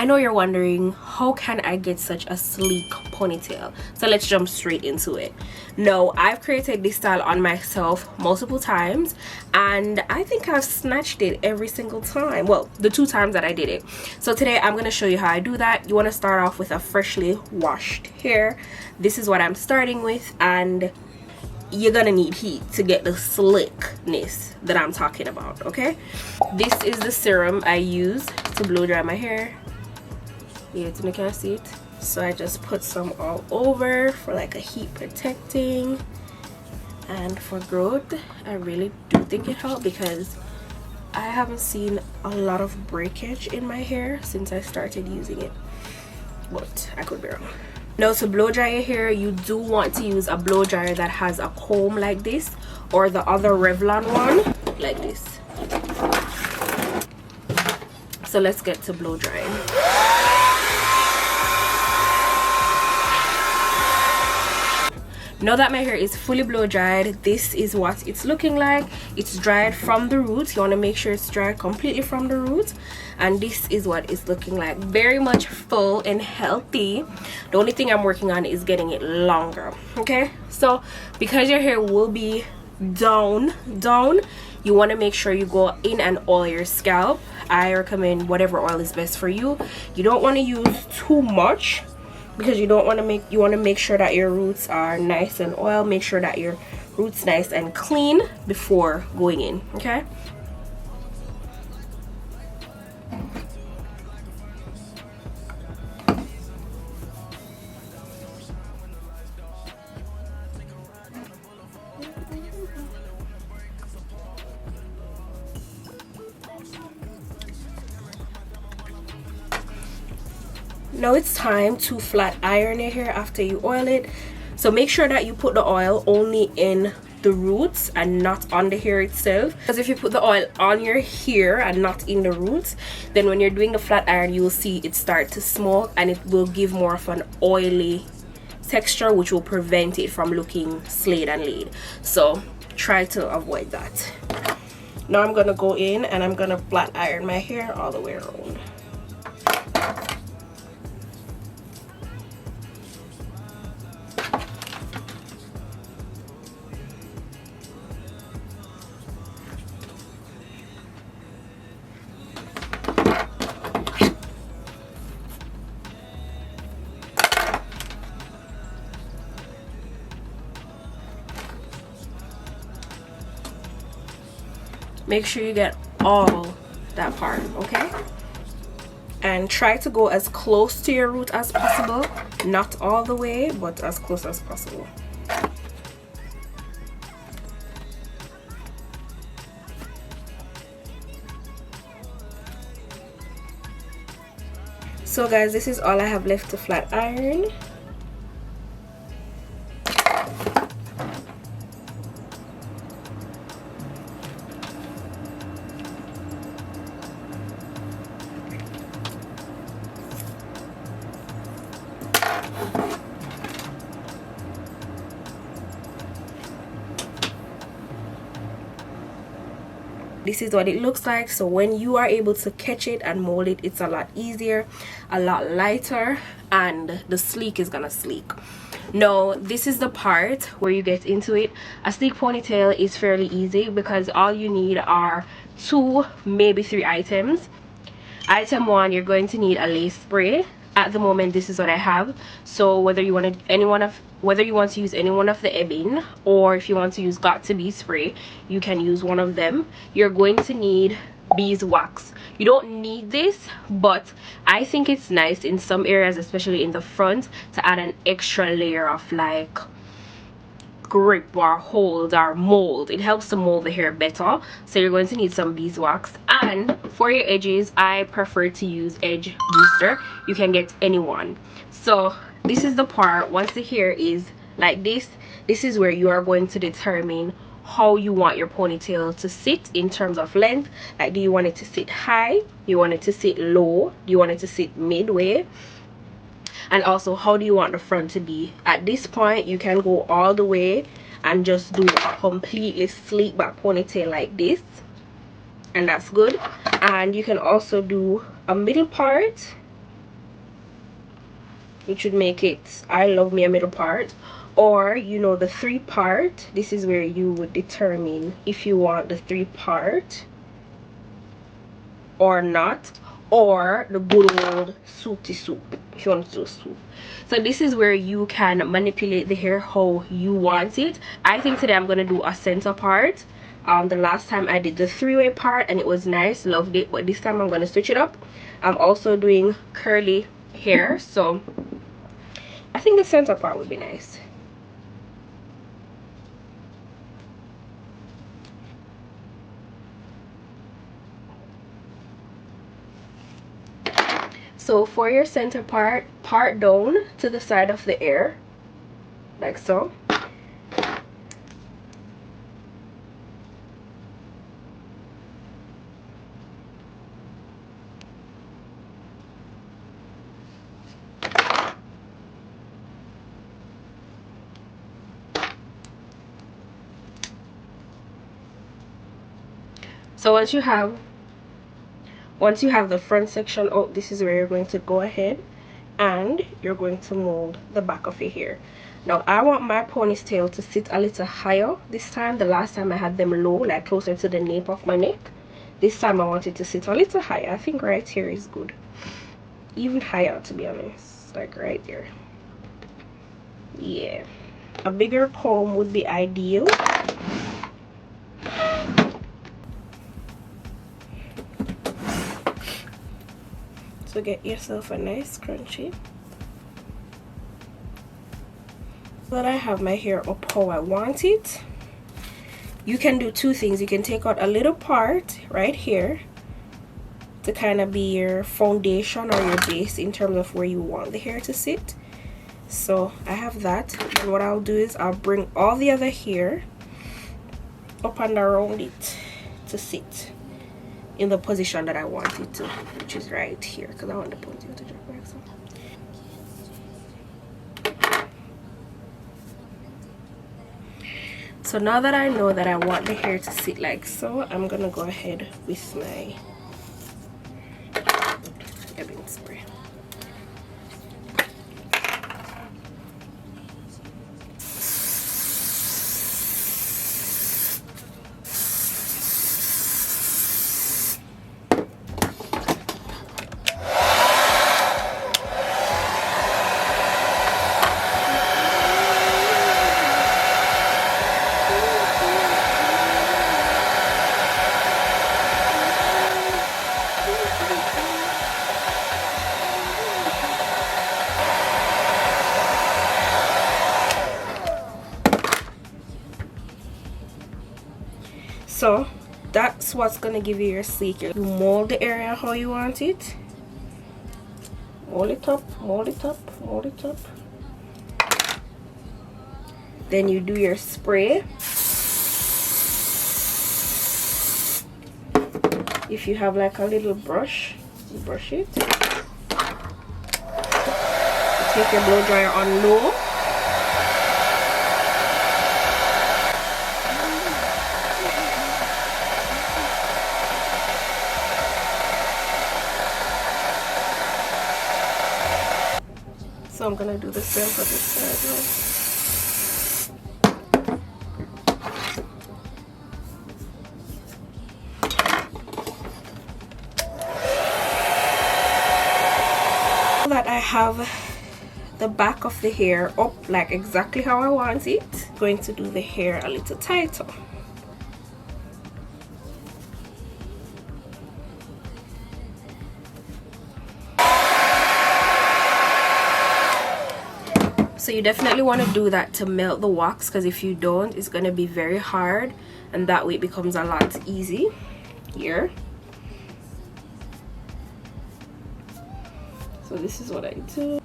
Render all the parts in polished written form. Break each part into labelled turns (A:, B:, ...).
A: I know you're wondering, how can I get such a sleek ponytail? So let's jump straight into it. No, I've created this style on myself multiple times, and I think I've snatched it every single time. Well, the 2 times that I did it. So today I'm going to show you how I do that. You want to start off with a freshly washed hair. This is what I'm starting with, and you're gonna need heat to get the slickness that I'm talking about. Okay, this is the serum I use to blow dry my hair. Yeah, you can see it. So I just put some all over for like a heat protecting, and for growth I really do think it helped, because I haven't seen a lot of breakage in my hair since I started using it, but I could be wrong. Now, to blow dry your hair, you do want to use a blow dryer that has a comb like this, or the other Revlon one like this. So let's get to blow drying. Now that my hair is fully blow dried, this is what it's looking like. It's dried from the roots. You want to make sure it's dried completely from the roots, and this is what it's looking like. Very much full and healthy. The only thing I'm working on is getting it longer. Okay, so because your hair will be down, you want to make sure you go in and oil your scalp. I recommend whatever oil is best for you. You don't want to use too much, because you want to make sure that your roots are nice and oiled. Make sure that your roots nice and clean before going in. Okay, now it's time to flat iron your hair after you oil it. So make sure that you put the oil only in the roots and not on the hair itself, because if you put the oil on your hair and not in the roots, then when you're doing the flat iron, you will see it start to smoke, and it will give more of an oily texture, which will prevent it from looking slayed and laid. So try to avoid that. Now I'm gonna go in and I'm gonna flat iron my hair all the way around. Make sure you get all that part, okay? And try to go as close to your root as possible. Not all the way, but as close as possible. So guys, this is all I have left to flat iron. This is what it looks like. So when you are able to catch it and mold it, it's a lot easier, a lot lighter, and the sleek is gonna sleek. Now this is the part where you get into it. A sleek ponytail is fairly easy, because all you need are 2, maybe 3 items. Item 1, you're going to need a lace spray. At the moment, this is what I have. So whether you want to use any one of the Ebin, or if you want to use Got to Be spray, you can use one of them. You're going to need beeswax. You don't need this, but I think it's nice in some areas, especially in the front, to add an extra layer of like grip or hold or mold. It helps to mold the hair better. So you're going to need some beeswax, and for your edges, I prefer to use edge booster. You can get any one. So this is the part, once the hair is like this is where you are going to determine how you want your ponytail to sit in terms of length. Like, do you want it to sit high, you want it to sit low, do you want it to sit midway, and also how do you want the front to be. At this point, you can go all the way and just do a completely sleek back ponytail like this, and that's good. And you can also do a middle part which would make it, I love me a middle part. Or, you know, the 3-part, this is where you would determine if you want the 3-part or not, or the good old soupy soup if you want to do soup. So this is where you can manipulate the hair how you want it. I think today I'm going to do a center part. The last time I did the 3-way part and it was nice, loved it, but this time I'm going to switch it up. I'm also doing curly hair, so I think the center part would be nice. So for your center part down to the side of the ear, like so. So once you have the front section out, this is where you're going to go ahead and you're going to mold the back of your hair. Now I want my ponytail to sit a little higher this time. The last time I had them low, like closer to the nape of my neck. This time I want it to sit a little higher. I think right here is good, even higher to be honest, like right there. Yeah, a bigger comb would be ideal. So get yourself a nice scrunchie. So that I have my hair up how I want it. You can do 2 things. You can take out a little part right here to kind of be your foundation or your base in terms of where you want the hair to sit. So I have that, and what I'll do is I'll bring all the other hair up and around it to sit in the position that I want it to, which is right here, because I want the ponytail to drop back. So now that I know that I want the hair to sit like so, I'm gonna go ahead with my ebbing spray. So that's what's gonna give you your sleek. You mold the area how you want it. Mold it up, mold it up, mold it up. Then you do your spray. If you have like a little brush, you brush it. You take your blow dryer on low. So I'm gonna do the same for this side. That I have the back of the hair up like exactly how I want it, I'm going to do the hair a little tighter. So you definitely want to do that to melt the wax, because if you don't, it's going to be very hard, and that way it becomes a lot easy here. So this is what I do.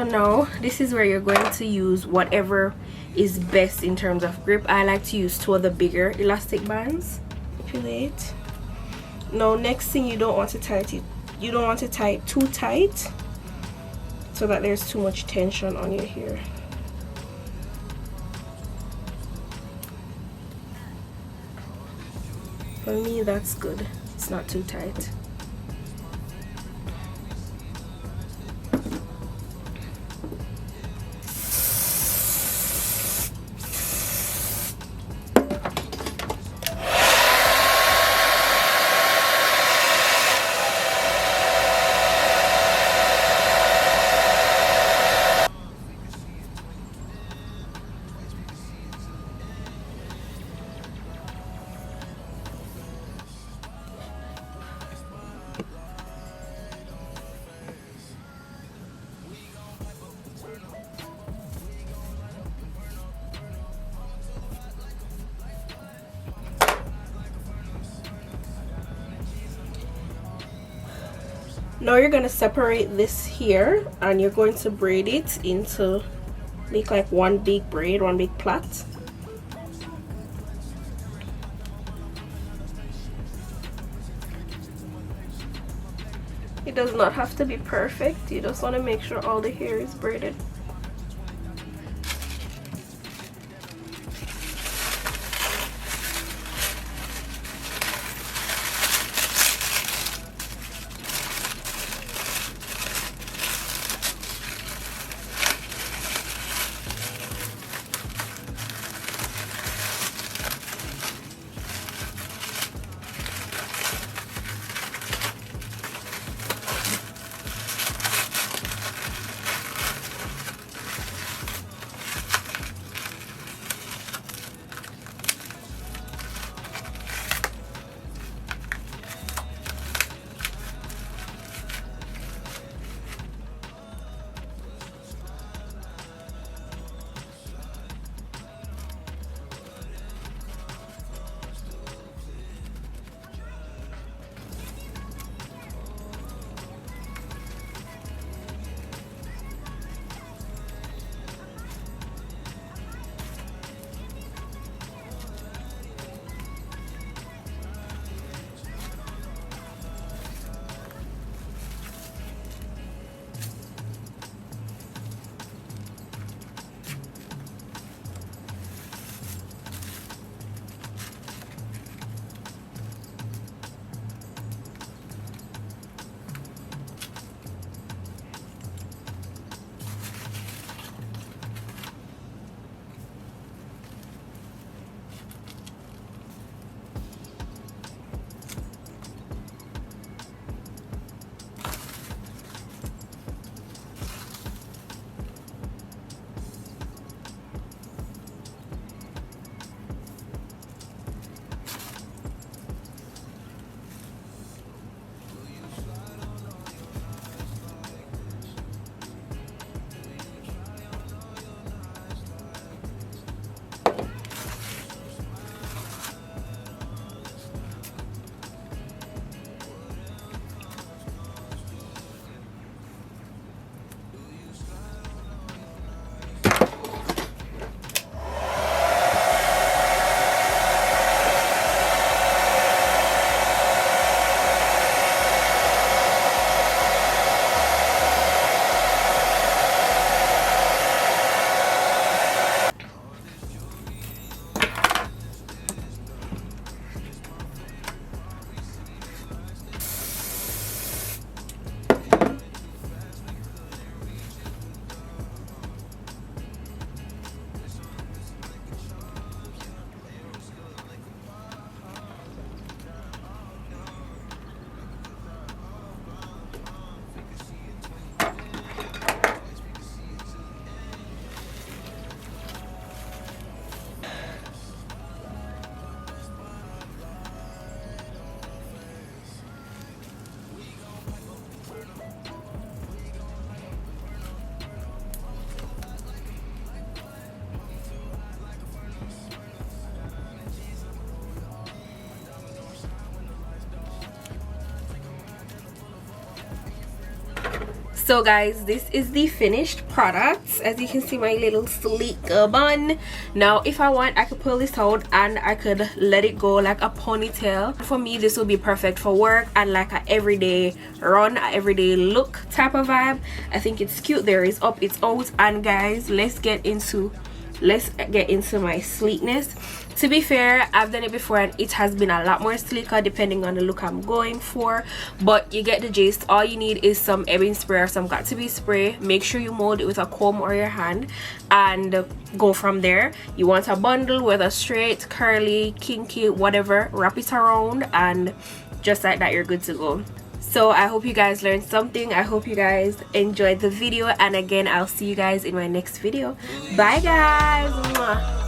A: So now this is where you're going to use whatever is best in terms of grip. I like to use two of the bigger elastic bands. Manipulate. Now next thing, you don't want to tie it, you don't want to tie it too tight so that there's too much tension on your hair. For me, that's good. It's not too tight. Now you're going to separate this here and you're going to braid it into, make like one big braid, one big plait. It does not have to be perfect, you just want to make sure all the hair is braided. So guys, this is the finished product. As you can see, my little sleek bun. Now if I want, I could pull this out and I could let it go like a ponytail. For me, this will be perfect for work and like a everyday run, a everyday look type of vibe. I think it's cute. There is up, it's out. And guys, let's get into my sleekness. To be fair, I've done it before and it has been a lot more sleeker depending on the look I'm going for, but you get the gist. All you need is some ebbing spray or some got-to-be spray. Make sure you mold it with a comb or your hand and go from there. You want a bundle, whether straight, curly, kinky, whatever, wrap it around and just like that you're good to go. So I hope you guys learned something. I hope you guys enjoyed the video, and again, I'll see you guys in my next video. Bye guys. Mwah.